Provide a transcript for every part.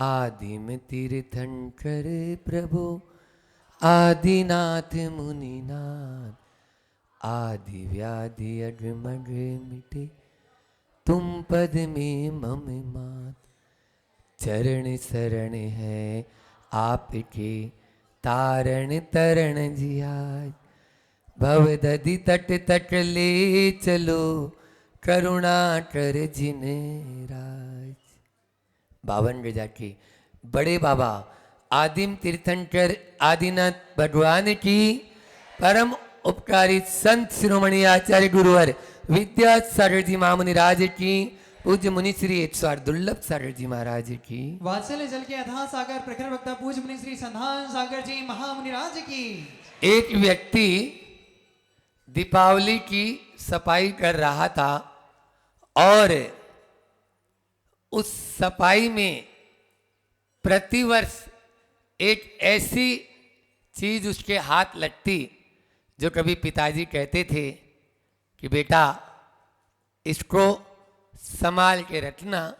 आदिम तीर्थंकर प्रभु आदिनाथ मुनिनाथ, आदि व्याधि अगमग मिटे तुम पद में मम मात। चरण शरण है आपके तारण तरण जियाज, भव दधि तट तट ले चलो करुणा कर जिन राज। 52 गजा के बड़े बाबा आदिम तीर्थंकर आदिनाथ भगवान की परम उपकारी संत शिरोमणि आचार्य गुरुवर विद्यासागर जी महामुनि राज की, पूज्य मुनि श्री 108 दुर्लभ सागर जी महाराज की, वात्सल्य जल के अथाह सागर प्रखर वक्ता पूज्य मुनि श्री संधान सागर जी महामुनि राज की। एक व्यक्ति दीपावली की सफाई कर रहा था और उस सफाई में प्रतिवर्ष एक ऐसी चीज उसके हाथ लगती जो कभी पिताजी कहते थे कि बेटा इसको संभाल के रखना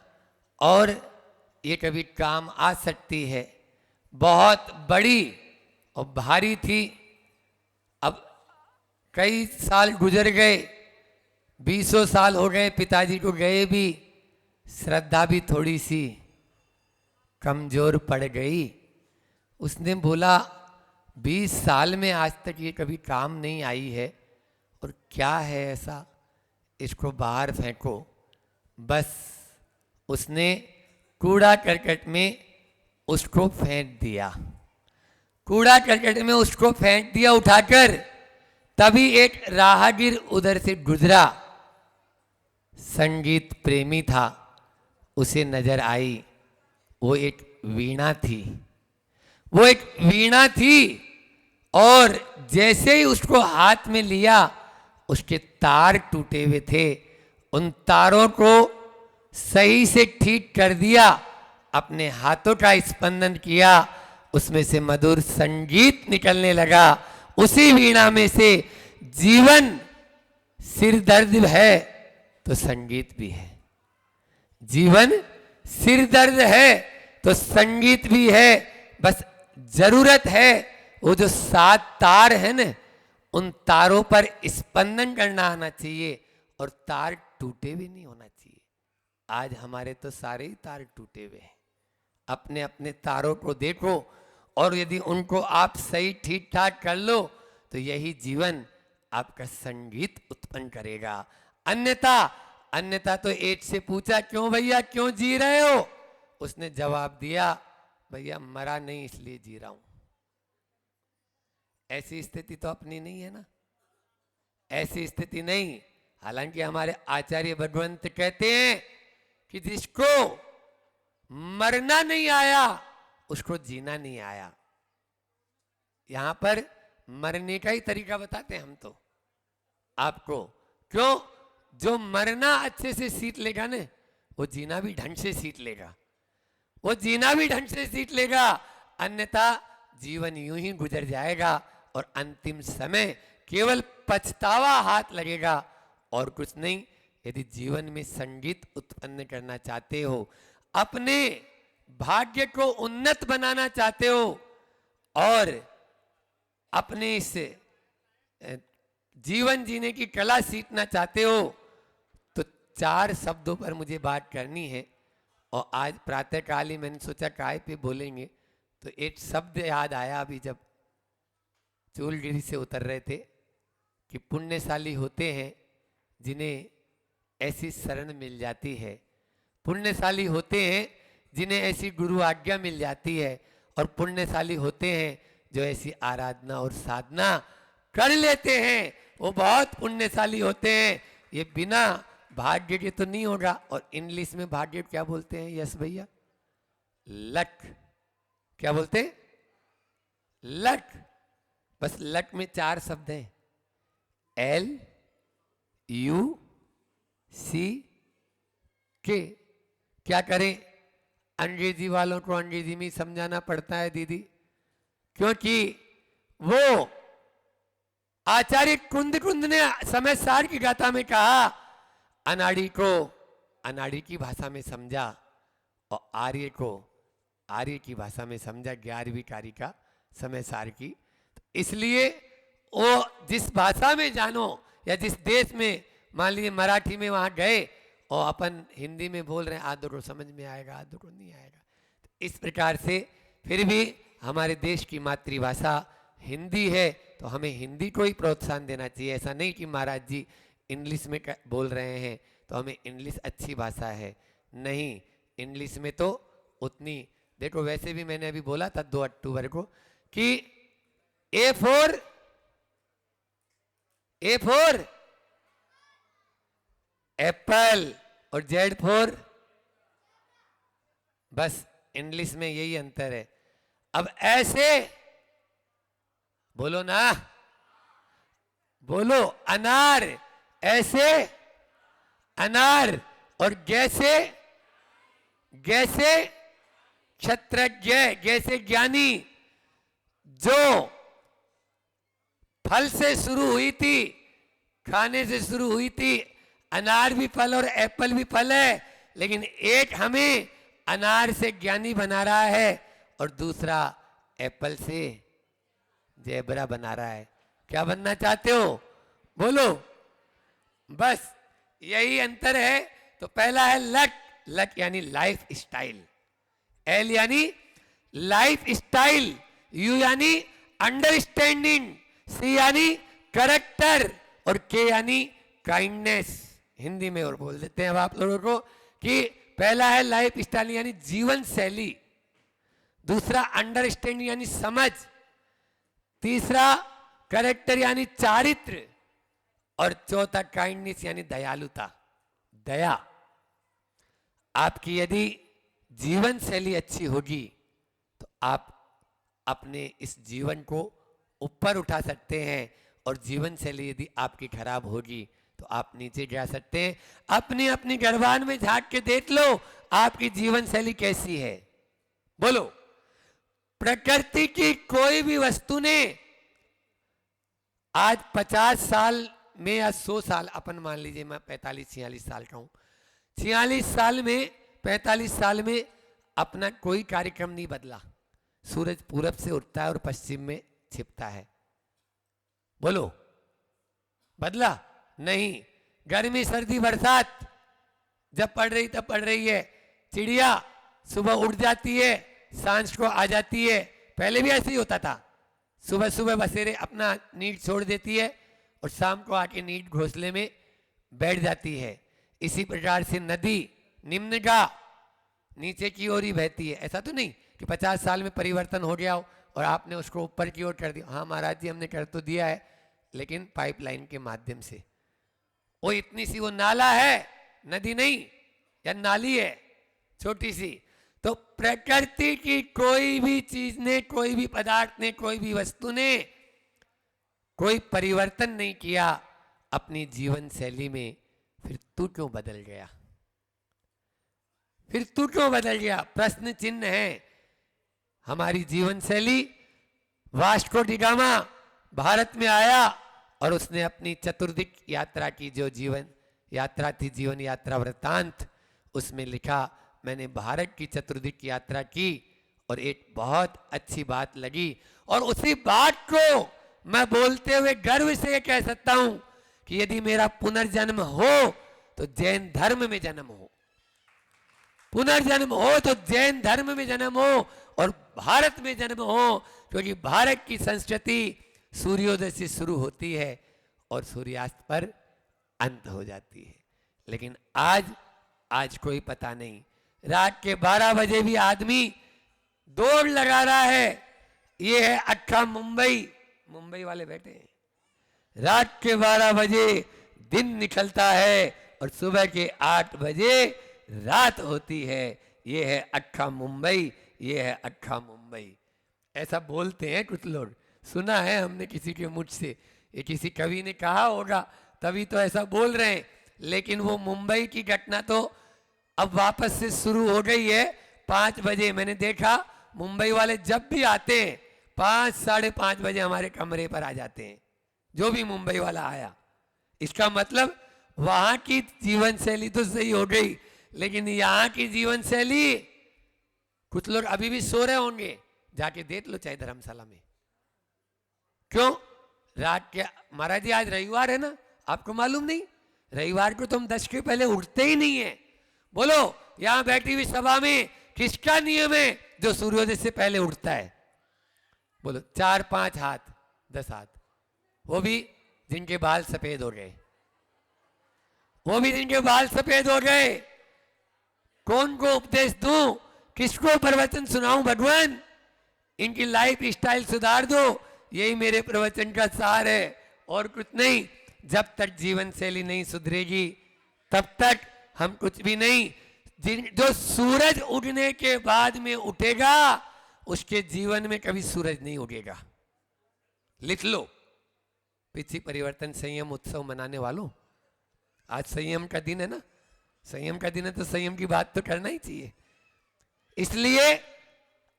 और ये कभी काम आ सकती है। बहुत बड़ी और भारी थी। अब कई साल गुजर गए, 20 साल हो गए पिताजी को गए भी, श्रद्धा भी थोड़ी सी कमजोर पड़ गई। उसने बोला 20 साल में आज तक ये कभी काम नहीं आई है और क्या है ऐसा, इसको बाहर फेंको। बस उसने कूड़ा करकट में उसको फेंक दिया, कूड़ा करकट में उसको फेंक दिया उठाकर। तभी एक राहगीर उधर से गुजरा, संगीत प्रेमी था, उसे नजर आई। वो एक वीणा थी, वो एक वीणा थी और जैसे ही उसको हाथ में लिया उसके तार टूटे हुए थे, उन तारों को सही से ठीक कर दिया, अपने हाथों का स्पंदन किया, उसमें से मधुर संगीत निकलने लगा। उसी वीणा में से जीवन सिर दर्द है तो संगीत भी है, जीवन सिर दर्द है तो संगीत भी है। बस जरूरत है वो जो 7 तार है ना, उन तारों पर स्पंदन करना आना चाहिए और तार टूटे भी नहीं होना चाहिए। आज हमारे तो सारे ही तार टूटे हुए हैं। अपने अपने तारों को देखो और यदि उनको आप सही ठीक ठाक कर लो तो यही जीवन आपका संगीत उत्पन्न करेगा। अन्यथा तो एक से पूछा क्यों भैया क्यों जी रहे हो, उसने जवाब दिया भैया मरा नहीं इसलिए जी रहा हूं। ऐसी स्थिति तो अपनी नहीं है ना, ऐसी स्थिति नहीं। हालांकि हमारे आचार्य भगवंत कहते हैं कि जिसको मरना नहीं आया उसको जीना नहीं आया। यहां पर मरने का ही तरीका बताते हैं हम तो आपको। क्यों? जो मरना अच्छे से सीख लेगा ना, वो जीना भी ढंग से सीख लेगा, वो जीना भी ढंग से सीख लेगा। अन्यथा जीवन यूं ही गुजर जाएगा और अंतिम समय केवल पछतावा हाथ लगेगा और कुछ नहीं। यदि जीवन में संगीत उत्पन्न करना चाहते हो, अपने भाग्य को उन्नत बनाना चाहते हो और अपने इस जीवन जीने की कला सीखना चाहते हो, तो 4 शब्दों पर मुझे बात करनी है। और आज प्रातःकाल ही मैंने सोचा काय पे बोलेंगे, तो एक शब्द याद आया अभी जब चूलगिरी से उतर रहे थे कि पुण्यशाली होते हैं जिन्हें ऐसी शरण मिल जाती है, पुण्यशाली होते हैं जिन्हें ऐसी गुरु आज्ञा मिल जाती है, और पुण्यशाली होते हैं जो ऐसी आराधना और साधना कर लेते हैं, वो बहुत पुण्यशाली होते हैं। ये बिना भाग्य के तो नहीं होगा। और इंग्लिश में भाग्य क्या बोलते हैं यस भैया? लक। क्या बोलते हैं? लक। बस लक में 4 शब्द हैं, LUC। क्या करें, अंग्रेजी वालों को अंग्रेजी में समझाना पड़ता है दीदी, क्योंकि वो आचार्य कुंद ने समय सार की गाथा में कहा, अनाड़ी को अनाड़ी की भाषा में समझा और आर्य को आर्य की भाषा में समझा, 11वीं कारी का समय सार की। तो इसलिए वो जिस भाषा में जानो या जिस देश में, मान लीजिए मराठी में वहाँ गए और अपन हिंदी में बोल रहे हैं, आधो को समझ में आएगा, आधो को नहीं आएगा। तो इस प्रकार से फिर भी हमारे देश की मातृभाषा हिंदी है, तो हमें हिंदी को ही प्रोत्साहन देना चाहिए। ऐसा नहीं कि महाराज जी इंग्लिश में बोल रहे हैं तो हमें इंग्लिश अच्छी भाषा है, नहीं, इंग्लिश में तो उतनी, देखो वैसे भी मैंने अभी बोला था 2 अक्टूबर को कि ए फॉर एप्पल और जेड फॉर, बस इंग्लिश में यही अंतर है। अब ऐसे बोलो ना, बोलो अनार, ऐसे अनार, और गैसे क्षत्रज्ञ, गैसे ज्ञानी। जो फल से शुरू हुई थी, खाने से शुरू हुई थी, अनार भी फल और एप्पल भी फल है, लेकिन एक हमें अनार से ज्ञानी बना रहा है और दूसरा एप्पल से जेबरा बना रहा है। क्या बनना चाहते हो, बोलो, बस यही अंतर है। तो पहला है लक, लक यानी लाइफ स्टाइल, एल यानी लाइफ स्टाइल, यू यानी अंडरस्टैंडिंग, सी यानी करेक्टर और के यानी काइंडनेस। हिंदी में और बोल देते हैं अब आप लोगों को कि पहला है लाइफ स्टाइल यानी जीवन शैली, दूसरा अंडरस्टैंडिंग यानी समझ, तीसरा करेक्टर यानी चारित्र, और चौथा काइंडनेस यानी दयालुता, दया। आपकी यदि जीवन शैली अच्छी होगी तो आप अपने इस जीवन को ऊपर उठा सकते हैं, और जीवन शैली यदि आपकी खराब होगी तो आप नीचे जा सकते हैं। अपनी अपनी गर्भान में झांक के देख लो आपकी जीवन शैली कैसी है, बोलो। प्रकृति की कोई भी वस्तु ने आज 50 साल में या 100 साल, अपन मान लीजिए मैं 45-46 साल का हूं, 46 साल में 45 साल में अपना कोई कार्यक्रम नहीं बदला। सूरज पूरब से उठता है और पश्चिम में छिपता है, बोलो, बदला नहीं। गर्मी सर्दी बरसात जब पड़ रही तब पड़ रही है। चिड़िया सुबह उठ जाती है, सांझ को आ जाती है, पहले भी ऐसे ही होता था। सुबह सुबह बसेरे अपना नीड छोड़ देती है और शाम को आके नीड घोंसले में बैठ जाती है। इसी प्रकार से नदी निम्नगा नीचे की ओर ही बहती है। ऐसा तो नहीं कि 50 साल में परिवर्तन हो गया हो और आपने उसको ऊपर की ओर कर दिया। हाँ महाराज जी हमने कर तो दिया है, लेकिन पाइपलाइन के माध्यम से। वो इतनी सी वो नाला है, नदी नहीं, या नाली है छोटी सी। तो प्रकृति की कोई भी चीज ने, कोई भी पदार्थ ने, कोई भी वस्तु ने कोई परिवर्तन नहीं किया अपनी जीवन शैली में, फिर तू क्यों बदल गया, फिर तू क्यों बदल गया, प्रश्न चिन्ह है। हमारी जीवन शैली, वास्को डी गामा भारत में आया और उसने अपनी चतुर्दिक यात्रा की, जो जीवन यात्रा थी, जीवन यात्रा वृत्तांत, उसमें लिखा मैंने भारत की चतुर्दिक यात्रा की और एक बहुत अच्छी बात लगी, और उसी बात को मैं बोलते हुए गर्व से ये कह सकता हूं कि यदि मेरा पुनर्जन्म हो तो जैन धर्म में जन्म हो, पुनर्जन्म हो तो जैन धर्म में जन्म हो और भारत में जन्म हो, क्योंकि भारत की संस्कृति सूर्योदय से शुरू होती है और सूर्यास्त पर अंत हो जाती है। लेकिन आज कोई पता नहीं, रात के 12 बजे भी आदमी दौड़ लगा रहा है। ये है अक्खा मुंबई, मुंबई वाले बैठे हैं। रात के 12 बजे दिन निकलता है और सुबह के 8 बजे रात होती है। ये है अक्खा मुंबई, ये है अक्खा मुंबई। ऐसा बोलते हैं कुछ लोग, सुना है हमने किसी के मुझ से, ये किसी कवि ने कहा होगा तभी तो ऐसा बोल रहे हैं। लेकिन वो मुंबई की घटना तो अब वापस से शुरू हो गई है। 5 बजे मैंने देखा, मुंबई वाले जब भी आते हैं 5 साढ़े 5 बजे हमारे कमरे पर आ जाते हैं, जो भी मुंबई वाला आया। इसका मतलब वहां की जीवन शैली तो सही हो गई, लेकिन यहाँ की जीवन शैली कुछ लोग अभी भी सो रहे होंगे, जाके देख लो चाहे धर्मशाला में। क्यों? रात के महाराज जी आज रविवार है ना, आपको मालूम नहीं? रविवार को तुम 10 के पहले उठते ही नहीं है। बोलो यहां बैठी हुई सभा में किसका नियम है जो सूर्योदय से पहले उठता है? बोलो 4-5 हाथ, 10 हाथ। वो भी जिनके बाल सफेद हो गए, वो भी जिनके बाल सफेद हो गए। कौन को उपदेश दूं, किसको प्रवचन सुनाऊं भगवान? इनकी लाइफ स्टाइल सुधार दो, यही मेरे प्रवचन का सार है और कुछ नहीं। जब तक जीवन शैली नहीं सुधरेगी तब तक हम कुछ भी नहीं। जो सूरज उगने के बाद में उठेगा उसके जीवन में कभी सूरज नहीं उगेगा। लिख लो। पृथ्वी परिवर्तन संयम उत्सव मनाने वालों, आज संयम का दिन है ना, संयम का दिन है तो संयम की बात तो करना ही चाहिए। इसलिए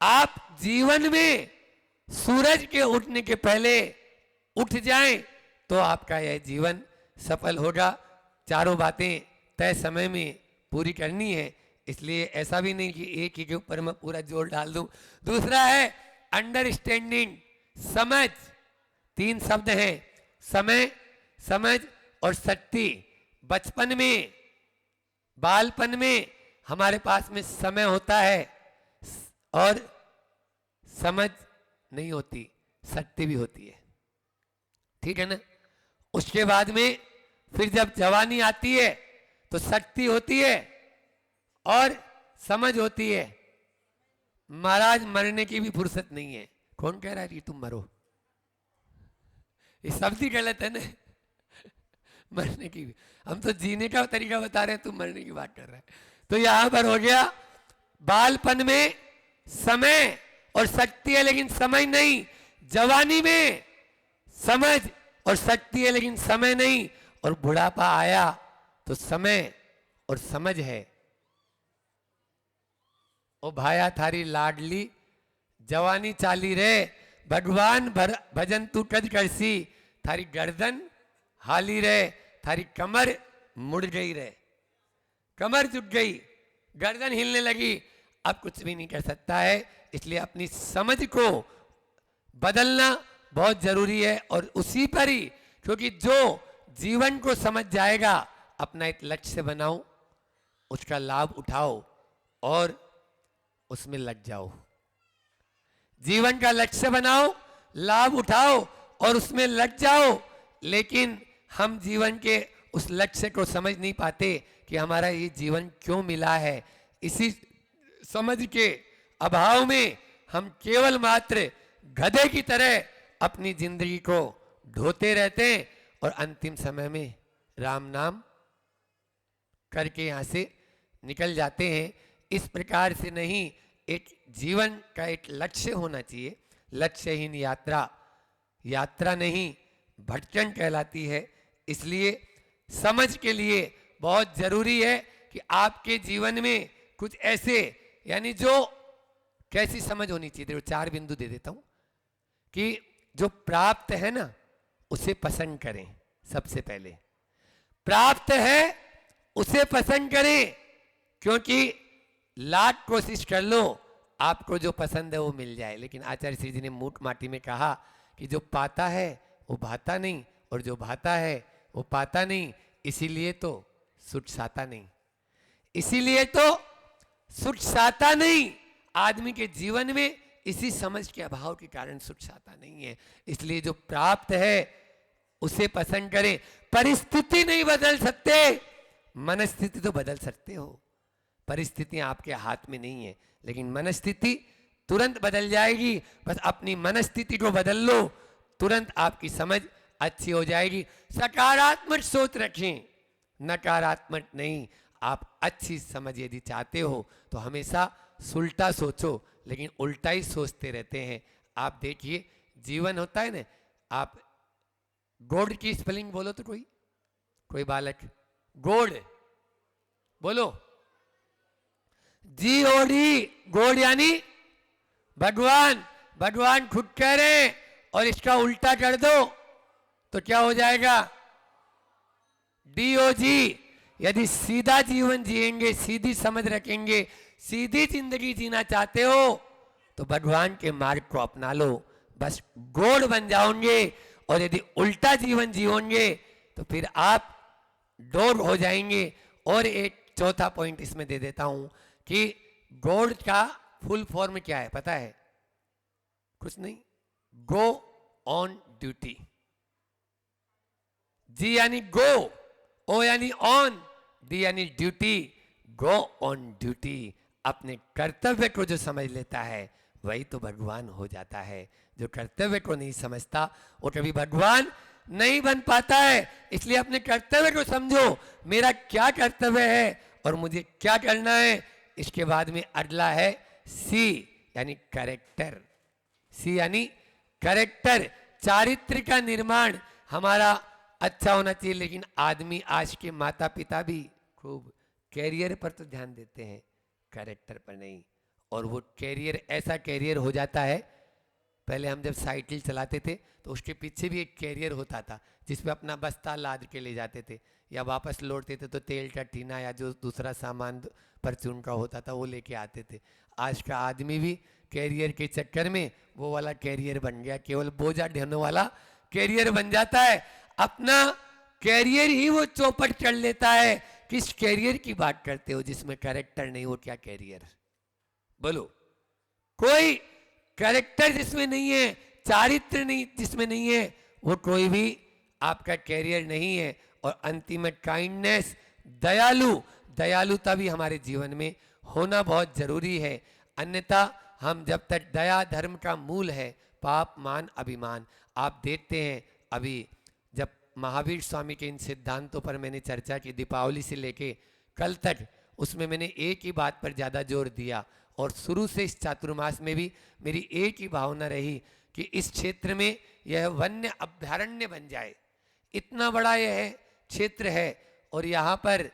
आप जीवन में सूरज के उठने के पहले उठ जाएं तो आपका यह जीवन सफल होगा। चारों बातें तय समय में पूरी करनी है, इसलिए ऐसा भी नहीं कि एक ही के ऊपर मैं पूरा जोर डाल दूं। दूसरा है अंडरस्टैंडिंग, समझ। 3 शब्द हैं, समय, समझ और शक्ति। बचपन में, बालपन में हमारे पास में समय होता है और समझ नहीं होती, शक्ति भी होती है, ठीक है ना? उसके बाद में फिर जब जवानी आती है तो शक्ति होती है और समझ होती है। महाराज मरने की भी फुर्सत नहीं है। कौन कह रहा है कि तुम मरो? ये शब्द ही गलत है ना। मरने की भी, हम तो जीने का तरीका बता रहे हैं, तुम मरने की बात कर रहे हैं। तो यहां पर हो गया बालपन में समय और शक्ति है लेकिन समझ नहीं, जवानी में समझ और शक्ति है लेकिन समय नहीं, और बुढ़ापा आया तो समय और समझ है। ओ भाया थारी लाडली जवानी चाली रे, भगवान भजन तू कद करसी, थारी गर्दन हाली रे, थारी कमर मुड़ गई रे। कमर झुक गई, गर्दन हिलने लगी, अब कुछ भी नहीं कर सकता है। इसलिए अपनी समझ को बदलना बहुत जरूरी है और उसी पर ही, क्योंकि जो जीवन को समझ जाएगा, अपना एक लक्ष्य बनाओ, उसका लाभ उठाओ और उसमें लग जाओ। जीवन का लक्ष्य बनाओ, लाभ उठाओ और उसमें लग जाओ। लेकिन हम जीवन के उस लक्ष्य को समझ नहीं पाते कि हमारा ये जीवन क्यों मिला है। इसी समझ के अभाव में हम केवल मात्र गधे की तरह अपनी जिंदगी को ढोते रहते हैं और अंतिम समय में राम नाम करके यहां से निकल जाते हैं। इस प्रकार से नहीं, एक जीवन का एक लक्ष्य होना चाहिए। लक्ष्यहीन यात्रा यात्रा नहीं, भटकन कहलाती है। इसलिए समझ के लिए बहुत जरूरी है कि आपके जीवन में कुछ ऐसे, यानी जो कैसी समझ होनी चाहिए। देखो 4 बिंदु दे देता हूं कि जो प्राप्त है ना उसे पसंद करें। सबसे पहले प्राप्त है उसे पसंद करें, क्योंकि लाख कोशिश कर लो आपको जो पसंद है वो मिल जाए, लेकिन आचार्य श्री जी ने मूठ माटी में कहा कि जो पाता है वो भाता नहीं और जो भाता है वो पाता नहीं, इसीलिए तो सुख साता नहीं। इसीलिए तो सुख साता नहीं। आदमी के जीवन में इसी समझ के अभाव के कारण सुख साता नहीं है। इसलिए जो प्राप्त है उसे पसंद करें। परिस्थिति नहीं बदल सकते, मनस्थिति तो बदल सकते हो। परिस्थितियां आपके हाथ में नहीं है, लेकिन मनस्थिति तुरंत बदल जाएगी। बस अपनी मनस्थिति को बदल लो, तुरंत आपकी समझ अच्छी हो जाएगी। सकारात्मक सोच रखें, नकारात्मक नहीं। आप अच्छी समझ यदि चाहते हो तो हमेशा सुलटा सोचो, लेकिन उल्टा ही सोचते रहते हैं। आप देखिए जीवन होता है ना, आप गोड की स्पेलिंग बोलो तो कोई बालक गोड बोलो, GOD, गोड यानी भगवान। भगवान खुद कह रहे हैं और इसका उल्टा कर दो तो क्या हो जाएगा? DOG। यदि सीधा जीवन जिएंगे, सीधी समझ रखेंगे, सीधी जिंदगी जीना चाहते हो तो भगवान के मार्ग को अपना लो, बस गॉड बन जाओगे। और यदि उल्टा जीवन जियोगे तो फिर आप डॉग हो जाएंगे। और एक चौथा पॉइंट इसमें दे देता हूं कि गॉड का फुल फॉर्म क्या है पता है? कुछ नहीं, गो ऑन ड्यूटी। जी यानी गो, ओ यानी ऑन, डी यानी ड्यूटी। Go on duty. अपने कर्तव्य को जो समझ लेता है वही तो भगवान हो जाता है। जो कर्तव्य को नहीं समझता वो कभी भगवान नहीं बन पाता है। इसलिए अपने कर्तव्य को समझो, मेरा क्या कर्तव्य है और मुझे क्या करना है। इसके बाद में अगला है सी यानी कैरेक्टर। सी यानी कैरेक्टर, चारित्र का निर्माण हमारा अच्छा होना चाहिए। लेकिन आदमी आज के माता पिता भी खूब कैरियर पर तो ध्यान देते हैं, कैरेक्टर पर नहीं। और वो कैरियर ऐसा कैरियर हो जाता है, पहले हम जब साइकिल चलाते थे तो उसके पीछे भी एक कैरियर होता था जिसमें अपना बस्ता लाद के ले जाते थे, या वापस लौटते थे तो तेल का टीना या जो दूसरा सामान परचून का होता था वो लेके आते थे। आज का आदमी भी कैरियर के चक्कर में वो वाला कैरियर बन गया, केवल बोझा ढोने वाला कैरियर बन जाता है। अपना कैरियर ही वो चौपट कर लेता है। किस कैरियर की बात करते हो जिसमें कैरेक्टर नहीं हो? क्या कैरियर बोलो? कोई कैरेक्टर जिसमें नहीं है, चारित्र नहीं जिसमें नहीं है, वो कोई भी आपका कैरियर नहीं है। और अंतिम में काइंडनेस, दयालुता भी हमारे जीवन में होना बहुत जरूरी है। अन्यथा हम जब तक दया धर्म का मूल है, पाप मान अभिमान। आप देखते हैं अभी जब महावीर स्वामी के इन सिद्धांतों पर मैंने चर्चा की दीपावली से लेके कल तक, उसमें मैंने एक ही बात पर ज़्यादा जोर दिया। और शुरू से इस चातुर्मास में भी मेरी एक ही भावना रही कि इस क्षेत्र में यह वन्य अभयारण्य बन जाए। इतना बड़ा यह क्षेत्र है और यहाँ पर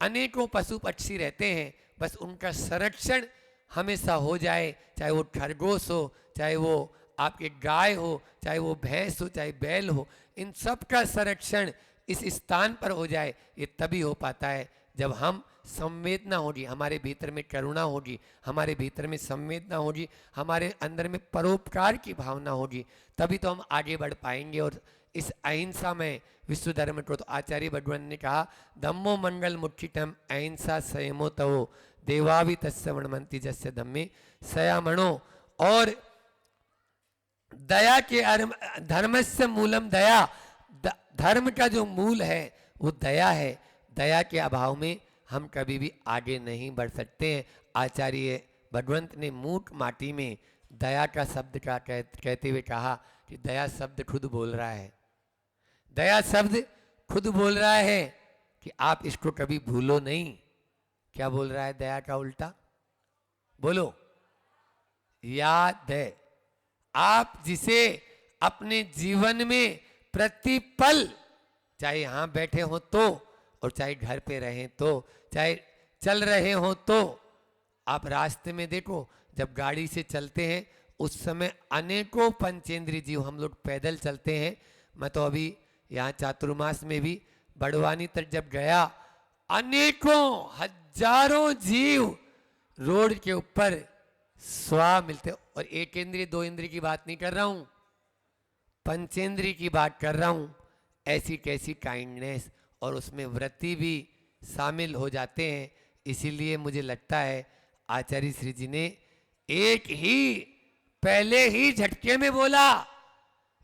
अनेकों पशु पक्षी रहते हैं, बस उनका संरक्षण हमेशा हो जाए। चाहे वो खरगोश हो, चाहे वो आपके गाय हो, चाहे वो भैंस हो, चाहे बैल हो, इन सब का संरक्षण इस स्थान पर हो जाए। ये तभी हो पाता है जब हम संवेदना होगी, हमारे भीतर में करुणा होगी, हमारे भीतर में संवेदना होगी, हमारे अंदर में परोपकार की भावना होगी, तभी तो हम आगे बढ़ पाएंगे। और इस अहिंसा में विश्व धर्म को तो आचार्य भगवान ने कहा, धम्मो मंगल मुठ्ठितम अहिंसा संयमो तवो देवावि तस्य वणमंति जस्य धम्मे सयामणो। और दया के धर्मस्य मूलम दया, धर्म का जो मूल है वो दया है। दया के अभाव में हम कभी भी आगे नहीं बढ़ सकते हैं। आचार्य भगवंत ने मूक माटी में दया का शब्द का कहते हुए कहा कि दया शब्द खुद बोल रहा है, दया शब्द खुद बोल रहा है कि आप इसको कभी भूलो नहीं। क्या बोल रहा है दया का उल्टा? बोलो, याद है। आप जिसे अपने जीवन में प्रतिपल, चाहे यहां बैठे हो तो, और चाहे घर पे रहें तो, चाहे चल रहे हो तो, आप रास्ते में देखो जब गाड़ी से चलते हैं उस समय अनेकों पंचेंद्रीय जीव, हम लोग पैदल चलते हैं। मैं तो अभी यहाँ चातुर्मास में भी बड़वानी तक जब गया, अनेकों हजारों जीव रोड के ऊपर स्वा मिलते। और एक इंद्रिय दो इंद्रिय की बात नहीं कर रहा हूं, पंचेंद्रिय की बात कर रहा हूं। ऐसी कैसी काइंडनेस, और उसमें व्रती भी शामिल हो जाते हैं। इसीलिए मुझे लगता है आचार्य श्री जी ने एक ही पहले ही झटके में बोला,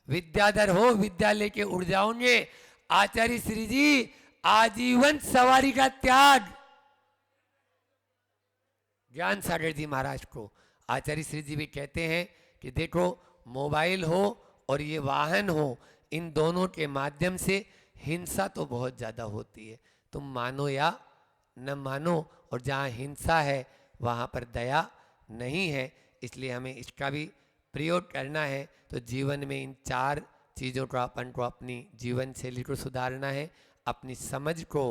विद्याधर हो विद्या लेके उड़ जाओगे। आचार्य श्री जी आजीवन सवारी का त्याग, ज्ञान सागर जी महाराज को आचार्य श्री जी भी कहते हैं कि देखो, मोबाइल हो और ये वाहन हो, इन दोनों के माध्यम से हिंसा तो बहुत ज़्यादा होती है। तुम मानो या न मानो, और जहाँ हिंसा है वहाँ पर दया नहीं है। इसलिए हमें इसका भी प्रयोग करना है। तो जीवन में इन चार चीज़ों को अपन को अपनी जीवन शैली को सुधारना है, अपनी समझ को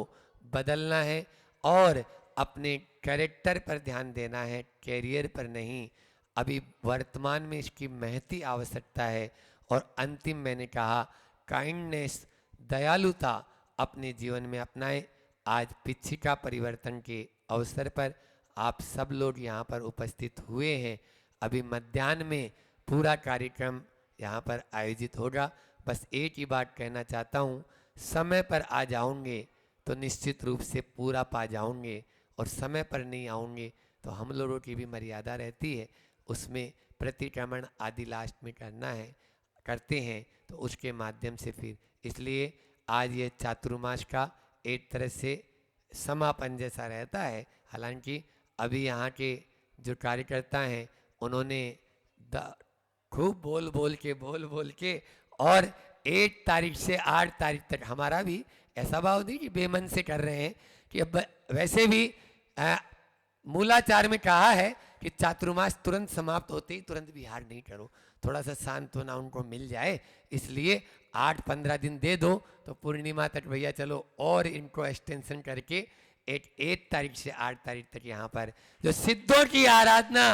बदलना है, और अपने कैरेक्टर पर ध्यान देना है, कैरियर पर नहीं। अभी वर्तमान में इसकी महती आवश्यकता है। और अंतिम मैंने कहा, काइंडनेस, दयालुता अपने जीवन में अपनाएं। आज पिछिका परिवर्तन के अवसर पर आप सब लोग यहाँ पर उपस्थित हुए हैं। अभी मध्याह्न में पूरा कार्यक्रम यहाँ पर आयोजित होगा। बस एक ही बात कहना चाहता हूँ, समय पर आ जाओगे तो निश्चित रूप से पूरा पा जाओगे, और समय पर नहीं आओगे तो हम लोगों की भी मर्यादा रहती है, उसमें प्रतिक्रमण आदि लास्ट में करना है, करते हैं तो उसके माध्यम से फिर, इसलिए आज ये चातुर्मास का एक तरह से समापन जैसा रहता है। हालांकि अभी यहाँ के जो कार्यकर्ता हैं उन्होंने खूब बोल बोल के और 1 तारीख से 8 तारीख तक, हमारा भी ऐसा भाव नहीं कि बेमन से कर रहे हैं, कि अब वैसे भी मूलाचार में कहा है कि चातुर्मास तुरंत समाप्त होते ही तुरंत विहार नहीं करो, थोड़ा सा सांत्वना उनको मिल जाए, इसलिए 8-15 दिन दे दो तो पूर्णिमा तक भैया चलो, और इनको एक्सटेंशन करके 1 तारीख से 8 तारीख तक यहाँ पर जो सिद्धों की आराधना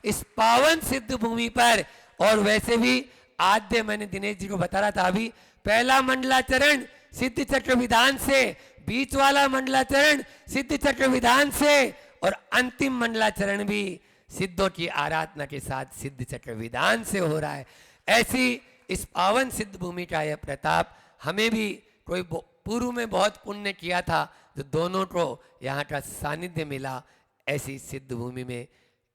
इस पावन सिद्ध भूमि पर, और वैसे भी आद्य, मैंने दिनेश जी को बता रहा था अभी, पहला मंडलाचरण सिद्ध चक्र विधान से, बीच वाला मंडलाचरण सिद्ध चक्र विधान से, और अंतिम मंडलाचरण भी सिद्धों की आराधना के साथ सिद्ध चक्र विधान से हो रहा है। ऐसी इस पावन सिद्ध भूमि का यह प्रताप, हमें भी कोई पूर्व में बहुत पुण्य किया था जो दोनों को यहाँ का सानिध्य मिला, ऐसी सिद्ध भूमि में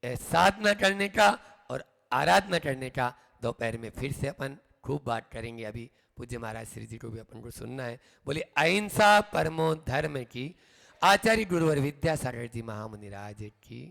साधना करने का और आराधना करने का दोपहर में फिर से अपन खूब बात करेंगे। अभी पूज्य महाराज श्री जी को भी अपन को सुनना है। बोले अहिंसा परमो धर्म की, आचार्य गुरुवर विद्यासागर जी महामुनि राज की।